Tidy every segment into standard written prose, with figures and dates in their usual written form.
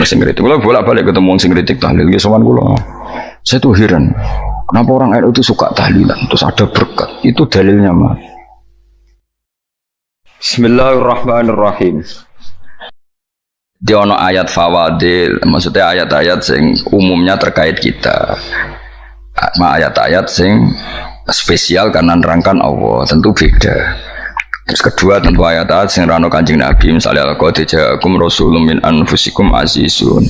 Sing kritik. Kalau bolak-balik ketemu sing kritik tahlil ya sowan kula. Saya tuh heran. Kenapa orang NU itu suka tahlilan? Terus ada berkat. Itu dalilnya mah. Bismillahirrahmanirrahim. Di ono ayat fawadil, maksudnya ayat-ayat sing umumnya terkait kita. Ayat-ayat sing spesial karena nerangkan Allah, tentu beda. Terus kedua tentu ayat-ayat sing rano Kanjeng Nabi, misalnya laqad ja'akum rasulun min anfusikum azizun.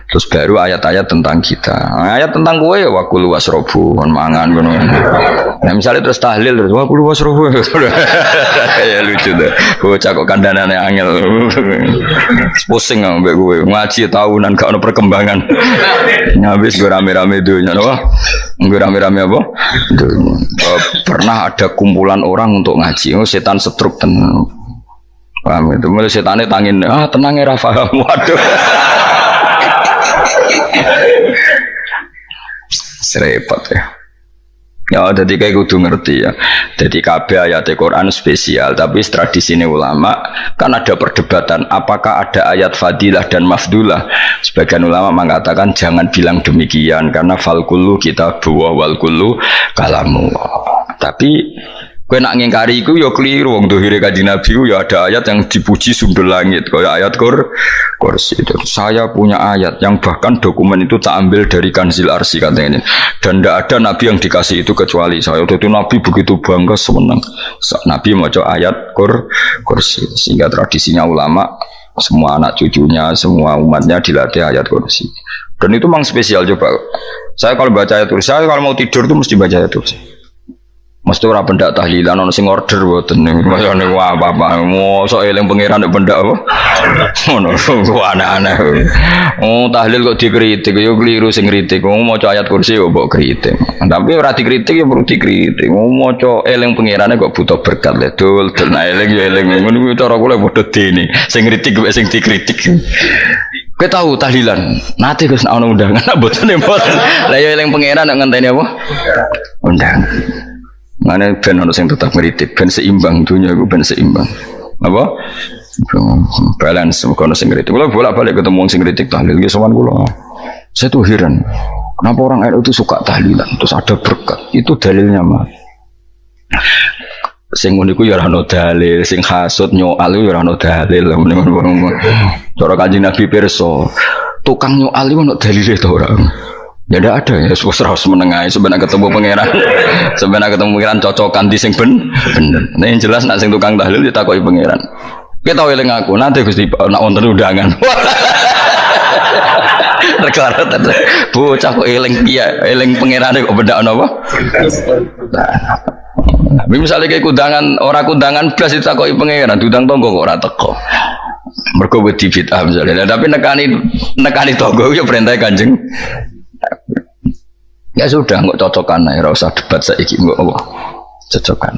Terus baru ayat-ayat tentang kita. Ayat tentang kowe ya wakulu wasrobu, mangan ngono. Nah misalnya terus tahlil terus wakulu wasrobu. Ya lucu deh. Bocah kok kandhanane angel. Pusing ambek kowe. Ngaji tahunan gak ono perkembangan. Habis gue rame-rame dunya apa? Gue rame-rame apa? Pernah ada kumpulan orang untuk ngaji. Oh setan setruk tenang. Paham itu? Mulai setannya tangin, tenang ya Rafa. Waduh. Serepot ya. Ya, jadi kayak kudu ngerti ya. Jadi kabeh ayat Al-Quran spesial, tapi tradisi ini ulama kan ada perdebatan apakah ada ayat fadilah dan mafdulah. Sebagian ulama mengatakan jangan bilang demikian karena fal kullu kitabullah wal kullu kalamullah. Tapi kowe nak ngingkari iku ya keliru wong dohire Kanjeng Nabi ya ada ayat yang dipuji sundul langit kaya ayat kursi itu. Saya punya ayat yang bahkan dokumen itu tak ambil dari Kanzil Arsy katanya ini. Dan tidak ada nabi yang dikasih itu kecuali saya. Itu nabi begitu bangga senang. Nabi maca ayat kursi sehingga tradisinya ulama semua anak cucunya, semua umatnya dilatih ayat kursi. Dan itu memang spesial coba. Saya kalau baca ayat kursi, saya kalau mau tidur tuh mesti baca ayat kursi. Mesti ora pendak tahlilan ono sing order mboten niku mayane apa-apa mosok eling pangeran nek pendak apa ngono aneh-aneh. Oh tahlil kok dikritik yo keliru sing kritik. Maca ayat kursi yo mbok kritik. Tapi ora dikritik yo perlu dikritik. Maca eling pangerane kok butuh berkat le dul nah eling yo eling ngono cara kula padha dene sing kritik mek sing dikritik. Kowe tahu tahlilan nate Gus ana undangan mboten mboten. Lah yo eling pangeran nek ngenteni apa? Undangan. Mana ben ono sing tetap ngritik, ben seimbang dunia iku ben seimbang. Apa? Balance kono sing ngritik. Kula bolak-balik ketemu sing ngritik tahlil ya sowan kula. Saya tuh heran. Kenapa orang NU itu suka tahlilan? Terus ada berkat. Itu dalilnya mah. Sing ngono iku ya ora ono dalil, sing hasud nyoal ya ora ono dalil. Cara Kanjeng Nabi pirsa, tukang nyoal iku ono dalile to ora? Ya tidak ada ya, susah menengahi sebenarnya ketemu pangeran, sebenarnya ketemu pangeran cocokan di sing bener. Nah yang jelas nak sing tukang tahlil ditakoki pangeran. Kita tahu eling aku nanti Gusti nak wonten undangan. Rekara bocah kok eling piye, eling pangerane kok benda apa? Nah, misalnya kayak kundangan orang kundangan blas ditakoki pangeran, diundang tonggo kok ora teko. Mergo wedi bid'ah misalnya. Tapi nekani tonggo ya perintah Kanjeng. Ya sudah, nggak cocokan ya, usah debat saiki nggak apa, cocokan.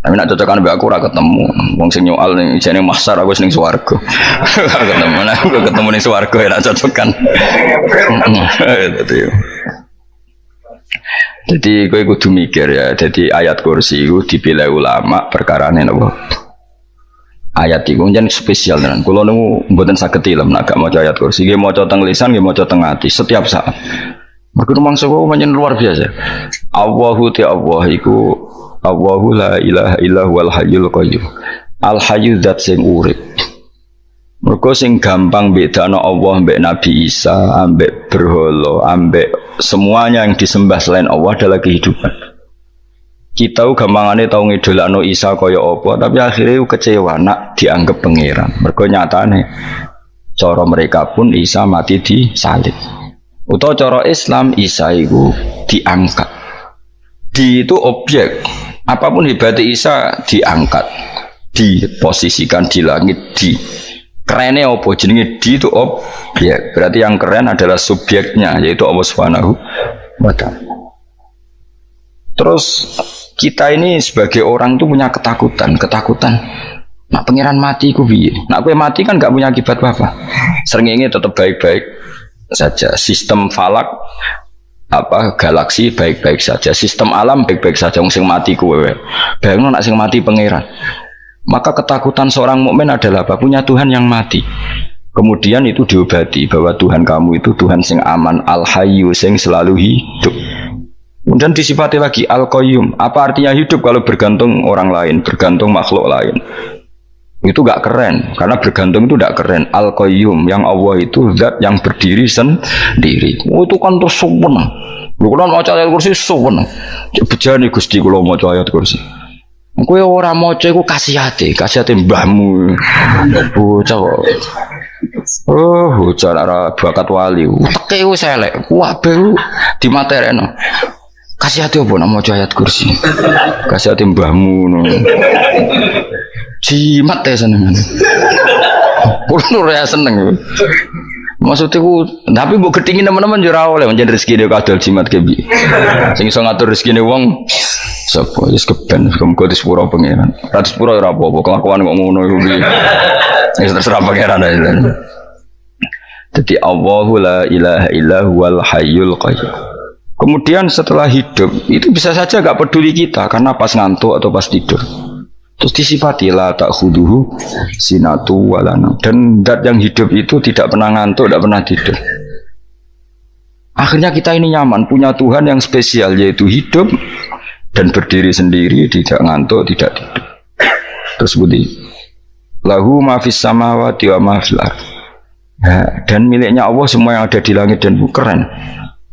Tapi nak cocokan be aku ora ketemu, wong sing nyoal ning jane mahsar aku ning swarga. Aku ketemu ning swarga ya nak cocokan. Jadi kowe kudu mikir ya, jadi ayat kursi itu dipilih ulama perkarane napa? Ayat itu jan spesial tenan. Kula niku mboten saged ilmu nek gak maca ayat kursi, nggih maca teng lisan, nggih maca teng ati setiap saat. Mergo mangsa kok pancen luar biasa. Allahu ta Allah iku Allahu la ilaha illa huwal hayyul qayyum. Al hayyu zat sing urip. Mergo sing gampang bedano Allah mbek Nabi Isa, ambek berhala, ambek semuanya yang disembah selain Allah adalah kehidupan. Kita gampangane tau ngidolakno Isa kaya apa, tapi akhirnya kecewa nak dianggap pangeran. Mergo nyatane cara mereka pun Isa mati di salib. Utawa cara Islam Isa itu diangkat. Di itu objek. Apapun hebatnya Isa diangkat, diposisikan di langit, di kerennya apa jenenge di itu objek. Berarti yang keren adalah subjeknya yaitu Allah Subhanahu wa ta'ala. Terus kita ini sebagai orang tuh punya ketakutan. Nak pangeran mati ku piye? Nak kowe mati kan gak punya akibat apa-apa. Srengenge tetap baik-baik saja. Sistem falak galaksi baik-baik saja. Sistem alam baik-baik saja. Wong sing mati kowe. Bayangno nak sing mati pangeran. Maka ketakutan seorang mukmin adalah apa? Punya Tuhan yang mati. Kemudian itu diobati bahwa Tuhan kamu itu Tuhan sing aman, al-hayyu sing selalu hidup. Kemudian disifati lagi al-qayyum. Apa artinya hidup kalau bergantung orang lain, bergantung makhluk lain? Itu gak keren, karena bergantung itu gak keren. Al-qayyum, yang Allah itu zat yang berdiri sendiri. Oh, itu kan terus seneng. Lu kan maca ayat kursi seneng. Bejane Gusti kula maca ayat kursi. Kowe ora maca iku kasihate mbahmu. Bocah kok. Oh, bocah ora bakat wali. Teke wis elek. Kabeh dimatereno. Kasihate opo nek maca ayat kursi? Kasihate mbahmu ngono. Jimat ya seneng. Kulo ora seneng. Maksudnya tapi mbok gedhingi teman-teman yo ora oleh njen rezekine kadol jimat ke piye. Sing iso ngatur rezekine wong sapa wis keben muga disepuro pangeran. Ra disepuro ora apa-apa, kelakuan kok ngono iku piye. Wis terserah pangeran ae. Jadi Allahu la ilaha illa huwal hayyul qayyum. Kemudian setelah hidup itu bisa saja gak peduli kita karena pas ngantuk atau pas tidur. Terus disifati la ta'khuduhu sinatu walana. Dan zat yang hidup itu tidak pernah ngantuk, tidak pernah tidur. Akhirnya kita ini nyaman, punya Tuhan yang spesial, yaitu hidup dan berdiri sendiri, tidak ngantuk, tidak tidur. Terus budi lahu ma fis samawati wa ma fil ardh. Dan miliknya Allah semua yang ada di langit dan bumi. Keren.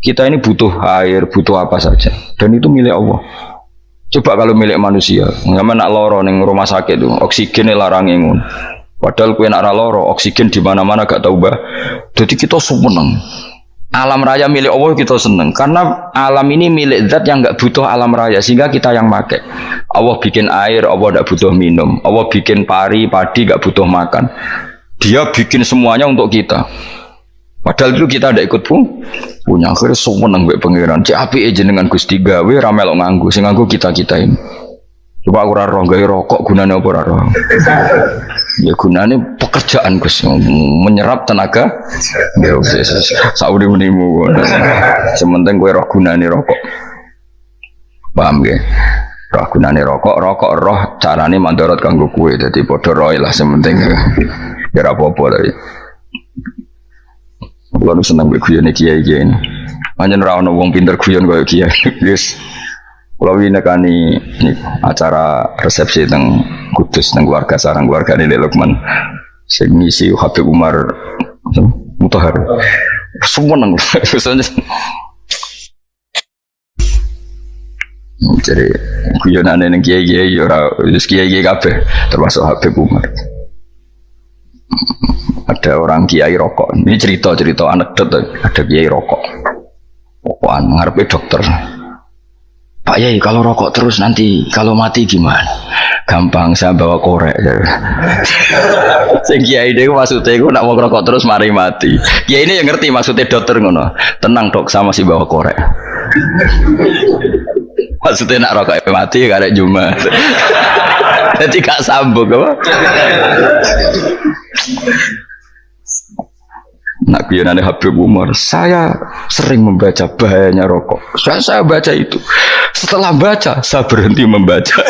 Kita ini butuh air, butuh apa saja, dan itu milik Allah. Coba kalau milik manusia, nggak nak loro neng rumah sakit tuh, oksigennya larang ingun. Padahal kue nak loro, oksigen di mana-mana gak tahu bah. Jadi kita seneng. Alam raya milik Allah kita seneng, karena alam ini milik zat yang nggak butuh alam raya, sehingga kita yang pakai. Allah bikin air, Allah nggak butuh minum. Allah bikin padi nggak butuh makan. Dia bikin semuanya untuk kita. Padahal itu kita tidak ikut punya. Akhirnya seneng mbek pangeran. Cek apike jenengan Gusti gawe ra melok nganggo, sing nganggo kita-kita ini. Coba aku ora roh gawe rokok gunane apa ora roh. Ya gunane pekerjaan Gus, menyerap tenaga. Ya wis sauri-unimu. Sementing kowe roh gunane rokok. Paham nggih? Roh gunane rokok roh carane mandorot kanggo kowe. Dadi padha roe lah sementing. Ya ora apa-apa tapi. Kalau senang berguyon kiai ini, hanya orang wong pinter guyon kaya kiai. Yes, kalau ini kan ini acara resepsi teng Kudus teng keluarga sarang keluarga ini Lukman, ngisi Habib Umar Mutahar, semua nang, jadi guyonan yang kiai orang kiai kafe termasuk Habib Umar. Ada orang kiai rokok. Ini cerita anekdot. Ada kiai rokok. Rokokan ngarepe dokter. Pak Yai, kalau rokok terus nanti kalau mati gimana? Gampang, saya bawa korek. Sing kiai dhewe maksudnya iku nak mau rokok terus mari mati. Kiai ini yang ngerti maksudnya dokter ngono. Tenang dok, sama si bawa korek. Maksudnya nak rokok mati gak ada Jumat. Jadi gak sambung apa? Nak guyonane Habib Umar, saya sering membaca bahayanya rokok. Saya baca itu. Setelah baca, saya berhenti membaca.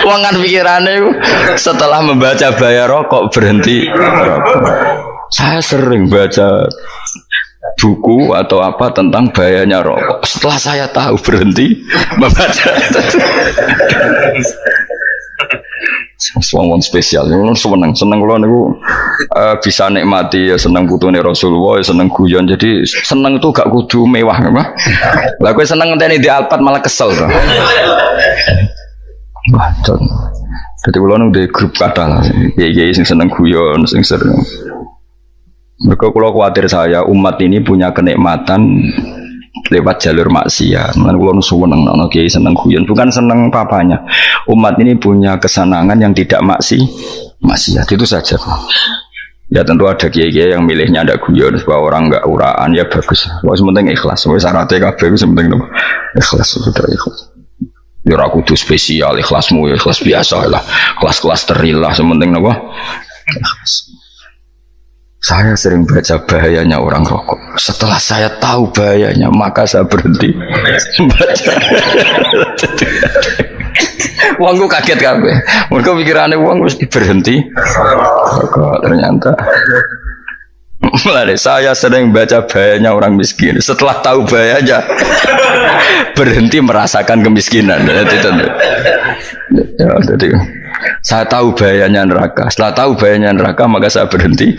Wangan pikirannya setelah membaca bahaya rokok berhenti rokok. Saya sering baca buku atau apa tentang bahayanya rokok. Setelah saya tahu berhenti membaca. Wong spesial, seneng kalau niku bisa nikmati ya seneng putune Rasulullah, ya seneng guyon. Jadi seneng itu gak kudu mewah, apa? Lah kowe seneng ngenteni di Alphard malah kesel to. Wah, jadi kalau nang di grup kata lah, kiai sing seneng guyon, sing sering. Mereka kalau khawatir saya umat ini punya kenikmatan lewat jalur maksiat. Kan kula seneng ana kiai seneng guyon, bukan seneng papanya. Umat ini punya kesenangan yang tidak maksiat. Itu saja. Ya tentu ada kiai-kiai yang milihnya ada guyon supaya orang enggak uraan, ya bagus. Wis penting ikhlas. Wis syaratnya kabeh wis penting ikhlas, sudah ikhlas. Ya ora kudu spesial ikhlasmu, ya ikhlas biasa lah. Kelas-kelas terilah sementing napa? Ikhlas. Saya sering baca bahayanya orang rokok. Setelah saya tahu bahayanya, maka saya berhenti baca. Wong ku kaget kabeh. Mergo pikirane wong mesti berhenti. Kok ternyata mulai saya sering baca bahayanya orang miskin. Setelah tahu bahayanya berhenti merasakan kemiskinan. Jadi saya tahu bahayanya neraka. Setelah tahu bahayanya neraka maka saya berhenti.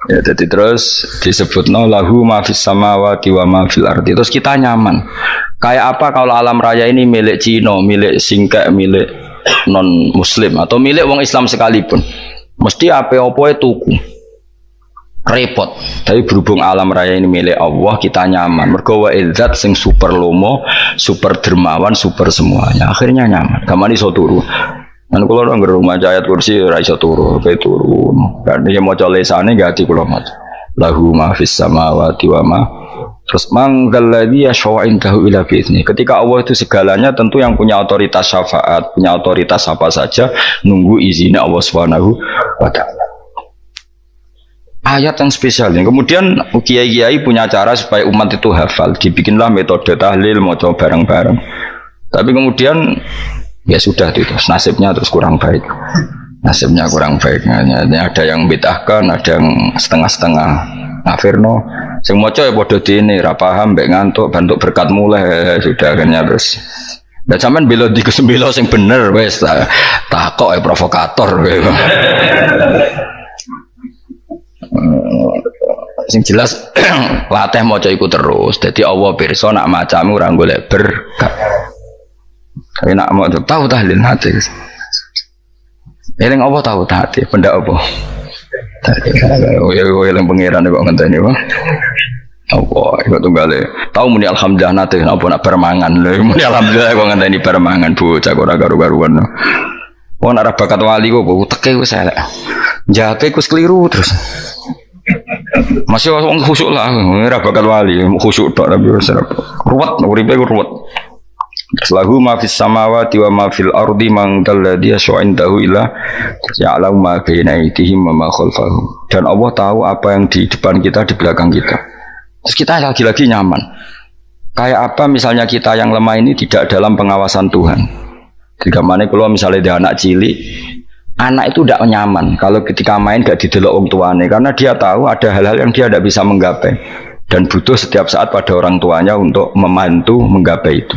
Ya, jadi terus disebut lahu ma fis samawati wa ma fil ardi. Terus kita nyaman. Kayak apa kalau alam raya ini milik Cina, milik Singkek, milik non muslim atau milik wong Islam sekalipun. Mesti apa-apa tuku. Repot. Tapi berhubung alam raya ini milik Allah, kita nyaman. Mergo wa izzat sing super lomo, super dermawan, super semuanya. Akhirnya nyaman. Gamane iso turu. Kan kula nang rumah ayat kursi ora iso turu, pe turu. Kan dia maca lesane gati kula maca. Lahu ma fis samawati wa ma. Terus manggalladzi yashfa'u indahu ila bi'izni. Ketika Allah itu segalanya, tentu yang punya otoritas syafaat, punya otoritas apa saja nunggu izinnya Allah Subhanahu wa taala. Ayat yang spesial. Kemudian kiai-kiai punya cara supaya umat itu hafal. Dibikinlah metode tahlil maca bareng-bareng. Tapi kemudian ya sudah itu nasibnya terus kurang baik, nasibnya kurang baik. Ada yang bid'ahkan, ada yang setengah-setengah ngafirno. Sing maca ya padha dene ra paham mbek ngantuk bantuk berkat mulai sudah akhirnya terus. Dan sampean bela di kesembelo sing bener wis takok provokator. Sing jelas latih maca iku terus. Dadi Allah pirsa nak macamu ora golek berkat. Tapi nak mau tahu tahlil hati. Eling apa tahu hati? Benda apa? Eling pangeran kok ngenteni apa? Apa iku tunggale. Tahu muni alhamdulillah nate apa nak permangan lho. Muni alhamdulillah kok ngenteni permangan bocah ora karo-karuan. Oh nak bakat wali kok teke wis elek. Jake wis keliru terus. Masih wong khusyuk lah, ora bakat wali, khusyuk tok tapi wis ruwet, uripe ruwet. Lahu ma fis samawati wa ma fil ardi man dalladhi yash'indahu illa ya'lamu ma baina aydihim wa ma khalfahum. Dan Allah tahu apa yang di depan kita, di belakang kita. Terus kita lagi-lagi nyaman. Kayak apa misalnya kita yang lemah ini tidak dalam pengawasan Tuhan. Jika mana kalau misalnya dia anak cilik, anak itu tidak nyaman kalau ketika main gak didelok orang tuanya, karena dia tahu ada hal-hal yang dia tidak bisa menggapai dan butuh setiap saat pada orang tuanya untuk membantu menggapai itu.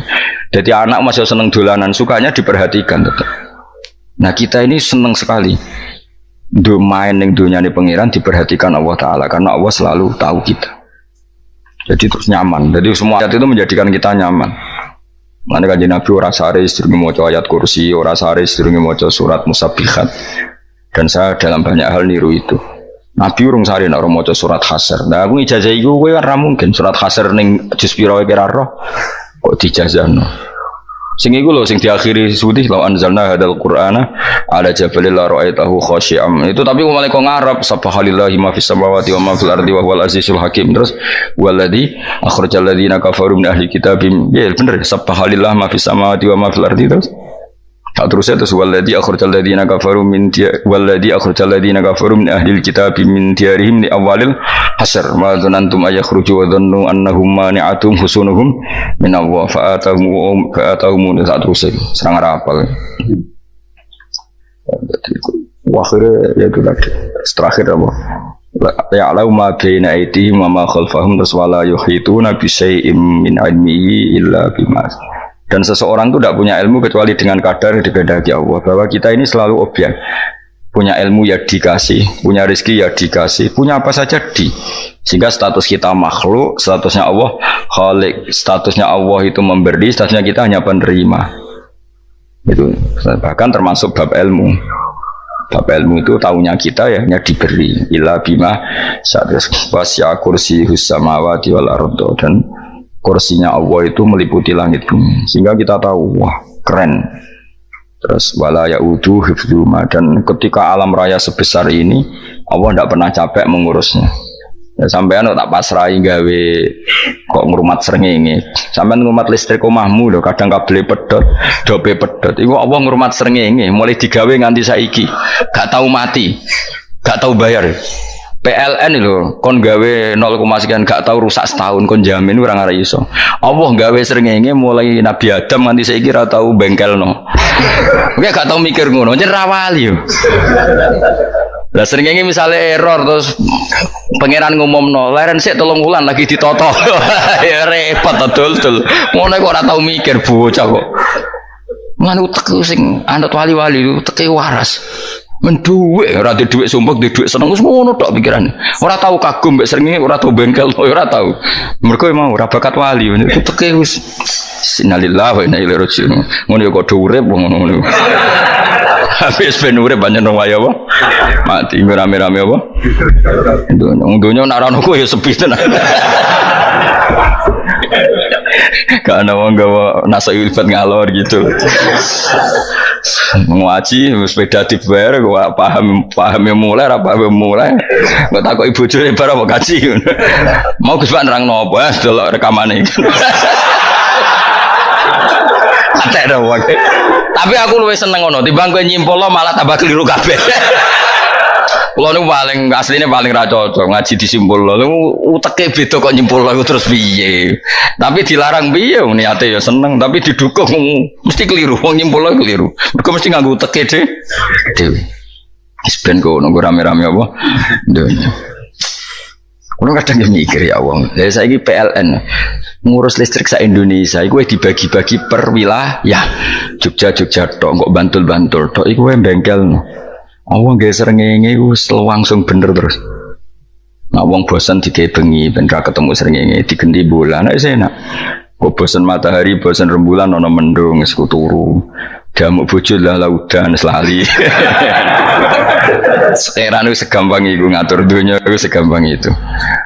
Jadi anak masih seneng dolanan, sukanya diperhatikan tetap. Nah kita ini seneng sekali main yang dunia ini pengiran diperhatikan Allah Ta'ala, karena Allah selalu tahu kita. Jadi terus nyaman. Jadi semua ayat itu menjadikan kita nyaman. Mana kanjeng Nabi ora sare sedurunge maca ayat kursi, ora sare sedurunge maca surat Musabbihat. Dan saya dalam banyak hal niru itu. Nabi urung sare nek ora maca surat Hasyr. Nah aku ijazah iku kowe ora mungkin surat Hasyr ning juz pira wae kira roh kok dijazahno. Sing iku lho sing diakhiri sudih law anzalna hadzal qur'ana ala jabalil la ra'aitahu khashi'am. Itu tapi mulai kok ngarep subhanallahi ma fis samawati wa ma fil ardi wa huwal azizul hakim. Terus waladzi akhrajal ladzina kafaru min ahli kitabim. Ya bener subhanallahi ma fis samawati wa ma fil ardi terus. Terusnya terus waladzi akhrajal ladzina kafaru min ahli kitabim min diyarihim li awalil hasyr ma dzanantum ayakhruju wa dhannu annahum mani'atum husunuhum min Allah fa'atahum terusnya serang rapal. Akhirnya ya itu tadi terakhir apa? Ya'lamu ma baina aydihim wa ma khalfahum wala yuhituna bi syai'in min 'ilmihi illa bima. Dan seseorang itu tidak punya ilmu kecuali dengan kadar yang dikehendaki Allah. Bahwa kita ini selalu objek. Punya ilmu ya dikasih, punya rezeki ya dikasih, punya apa saja di. Sehingga status kita makhluk, statusnya Allah khalik, statusnya Allah itu memberi, statusnya kita hanya penerima. Itu bahkan termasuk bab ilmu. Bab ilmu itu tahunya kita ya hanya diberi. Ila bima wasya kursiyus samawati wal ardo, dan kursinya Allah itu meliputi langit bumi, sehingga kita tahu wah keren. Terus wala yaudu hifdzuma, dan ketika alam raya sebesar ini Allah tidak pernah capek mengurusnya. Ya, sampean tak pasrahi gawe kok ngrumat srengenge. Sampean ngrumat listrik omahmu lho, kadang kabel pedhot, dope pedhot. Iku Allah ngrumat srengenge mulai digawe nganti saiki. Gak tahu mati, gak tahu bayar. PLN lho, kon gawe 0, sekian gak tahu rusak setahun kon jamin ora ngara iso. Allah gawe srengenge mulai Nabi Adam nganti saiki ora tau bengkelno. Oke gak tau mikir ngono, jen rawali yo. Lah srengenge misale error terus pangeran ngumumno, leren sik 3 wulan lagi ditoto. Ya repot dul. Ngono kok ora tau mikir bocah kok. Ngono utek sing anut wali-wali uteke waras. Menduwe ora duwe dhuwit sumpek, duwe dhuwit seneng wis ngono tok pikirane. Ora tau kagum mbek srengenge, ora tau bengkel, ora tau. Mergo emang ora bakat wali, teke wis innalillahi wa inna ilaihi raji'un. Ngono ya kok urip ngono. Habis ben urip banyak nang wae apa? Mati rame-rame apa? Dunya nek ora ono ya sepi tenan. Karena wong gawa nasa ilfat ngalor gitu. Ngaji sepeda dibayar gua paham yang mulai apa yang mulai gak takut ibu curi barang mau kaji mau Gus Pak nerangno apa delok rekamane atek dah wae tapi aku luwih seneng ngono timbang kowe nyimpulno malah tambah keliru kabeh. Kulo niku paling asline paling ra cocok ngaji disimpulno. Uteke beda kok nyimpulno terus piye. Tapi dilarang piye niate ya seneng tapi didukung mesti keliru. Wong nyimpulno keliru. Mergo mesti nganggo uteke dhewe. Wis ben kono rame-rame apa? Dunya. Kulo kadang mikir ya wong. Lah saiki PLN ngurus listrik sa Indonesia iku dibagi-bagi per wilayah. Jogja tok kok Bantul tok iku bengkel. Wong ge srengenge wis langsung bener terus. Nah wong bosan digawe bengi ben ra ketemu srengenge digendi bulan wis enak. Kok bosan matahari, bosan rembulan ana mendung wis turu. Jamuk bojo lah laudan selali. Sekarang wis segampang iku ngatur dunya wis segampang itu.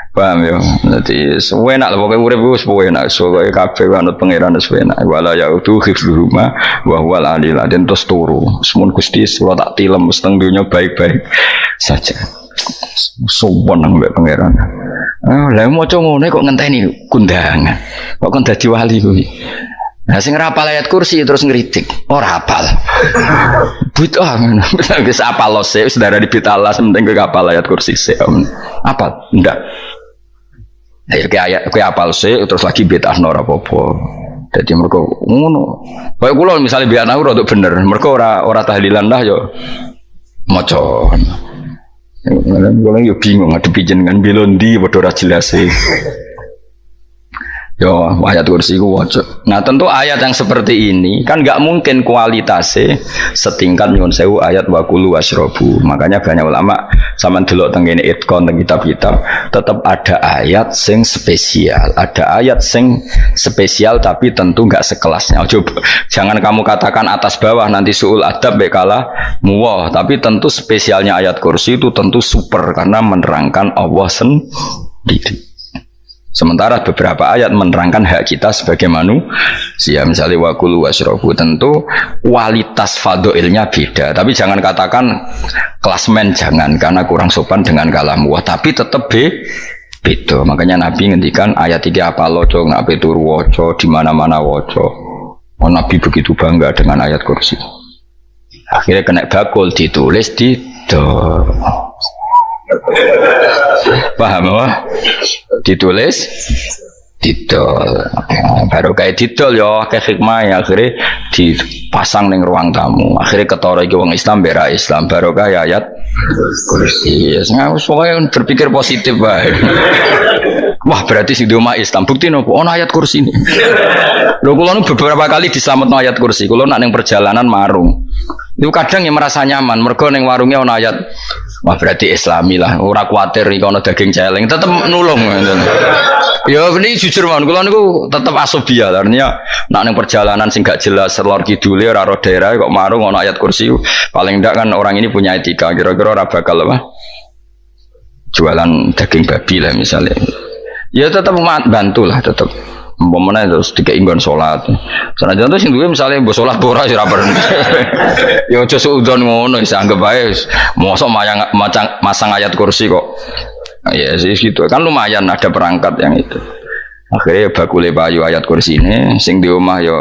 Paham ya? Dadi enak lho pokoke urip wis enak. Pokoke kabeh anut pangeran wis enak. Wala ya utu khifru rumah wa huwal alil dan terus turu. Semun Gusti kula tak tilem seteng dunya baik-baik saja. Sopan nang mbek pangeran. Lah maca ngene kok ngenteni kundangan. Kok kon dadi wali kuwi. Nah sing rapal ayat kursi terus ngeritik. Ora hafal. Bid'ah ngono. Wis apal lo sik saudara di bitala penting kowe hafal ayat kursi sik. Apa? Ndak. Ya kayak apal sih terus lagi bid'ah ora apa-apa. Dadi mergo ngono. Kaya kula misale biyen aku rada bener, mergo ora tahlilan lah yo maca. Kula yo bingung ngadepi jenengan belondi padha ora jelas e. Yo ayat kursi ku waca. Nah tentu ayat yang seperti ini kan nggak mungkin kualitasnya setingkat nyuwun sewu ayat wa kulu wasrobu. Makanya banyak ulama sama delok teng kene itqon teng kitab-kitab tetap ada ayat sing spesial. Ada ayat sing spesial tapi tentu nggak sekelasnya. Coba jangan kamu katakan atas bawah nanti suul adab bekala muwah. Tapi tentu spesialnya ayat kursi itu tentu super karena menerangkan Allah sendiri. Sementara beberapa ayat menerangkan hak kita sebagai manusia, misalnya wakulu wasrobu, tentu kualitas fadilnya beda. Tapi jangan katakan klasmen, jangan karena kurang sopan dengan kalam wah. Tapi tetap beda. Makanya Nabi ngendikan ayat 3 apa loco ngape turu woco di mana-mana woco. Oh, Nabi begitu bangga dengan ayat kursi. Akhirnya kena bakul ditulis di paham apa? Ditulis didol baru kayak didol ya kayak hikmah ya akhirnya dipasang ning ruang tamu akhirnya ketara iki wong Islam bera Islam baru kayak ayat kursi pokoknya berpikir positif baik. Wah berarti sing di omah Islam bukti nopo ono ayat kursi ini lho kula nu beberapa kali diselametno ayat kursi kula nak ning perjalanan marung itu kadang yang merasa nyaman mergo ning warungnya ono ayat wah berarti Islami lah ora kuwatir iki ono daging celeng tetep nulung ya ini jujur man kula niku tetep asobia artinya nak ning perjalanan sing gak jelas lor kidule ora ro daerah kok marung ono ayat kursi paling ndak kan orang ini punya etika kira-kira ora bakal apa jualan daging babi lah misalnya ya tetap bantu lah tetap umpamane terus dikei nggon salat. Senajan to sing duwe misale mbok salat ora ora berhenti. Ya aja suudon ngono wis anggap ae mosok masang ayat kursi kok. Ya sih gitu kan lumayan ada perangkat yang itu. Akhirnya bakule payu ayat kursi ini sing di omah ya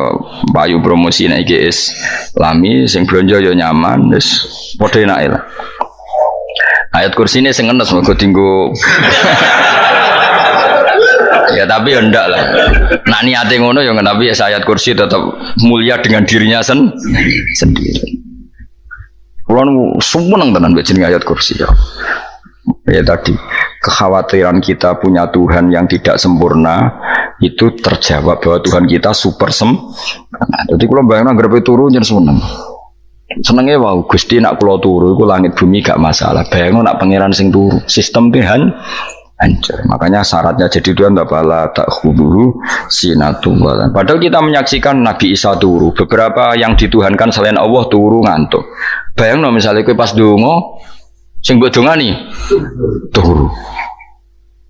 payu promosi nek iki Islami sing blonjo ya nyaman wis padha enake lah. Ayat kursi ini sengenes mergo tinggu. Ya tapi ya ndak lah. Nak niate ngono ya tapi ya ayat kursi tetap mulia dengan dirinya sendiri. Kulo seneng tenan mbek jenenge ayat kursi ya. Ya tadi kekhawatiran kita punya Tuhan yang tidak sempurna itu terjawab bahwa Tuhan kita super sempurna. Jadi kalau bayangin grepe turu jen seneng. Senengnya wow Gusti nak kulo turu iku langit bumi gak masalah. Bayangin nak pangeran sing turu, sistem Tuhan hancur. Makanya syaratnya jadi Tuhan bala tak khuduhu sinatu walan. Padahal kita menyaksikan Nabi Isa turu. Beberapa yang dituhankan selain Allah turu ngantuk. Bayangin misalnya kowe pas donga sing mbok dongani turu.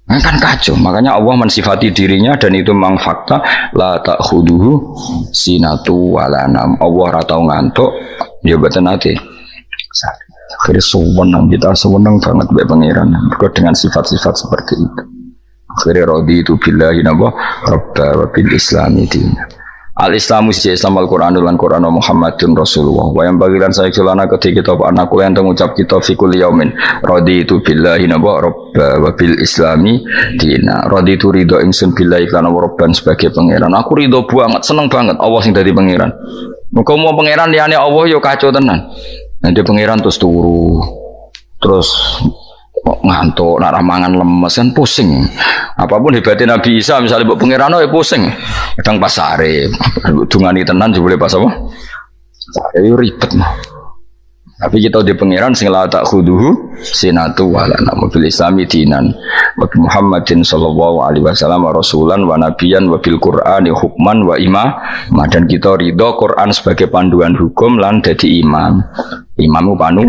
Kan kacau. Makanya Allah mensifati dirinya dan itu memang fakta la ta'khuduhu sinatu walanam. Allah ora tau ngantuk, ya boten ate. Akhirnya sewenang kita sewenang banget mbek pangeran. Mergo dengan sifat-sifat seperti itu. Akhirnya raditu billahi rabba wa bil islami dinan. Al-Islamu siji Islam Al-Qur'an lan Qur'an Muhammadun Rasulullah. Wa yang bagilan saya kelana ketika kita anakku yang mengucap kita fi kulli yaumin raditu billahi rabba wa bil islami dina. Raditu ridho ingsun billahi lan rabban sebagai pangeran. Aku ridho banget, seneng banget Allah sing dadi pangeran. Muga mau pangeran liyane Allah yo kacau tenan. Nanti pangeran terus turu. Terus ngantuk, nak ramangan lemes kan pusing. Apapun hebatnya Nabi Isa misalnya buat pangeran ya pusing. Kadang pas sare, dungani tenan juga boleh pas apa? Sare ribet mah. Tapi kita di pangeran sing la tak khuduhu sinatu wala nabil islami dinan wa Muhammadin sallallahu alaihi wasallam rasulan wa nabiyan wa bil Qur'ani hukman wa imam. Dan kita ridho Quran sebagai panduan hukum lan dadi imam. Imamu panu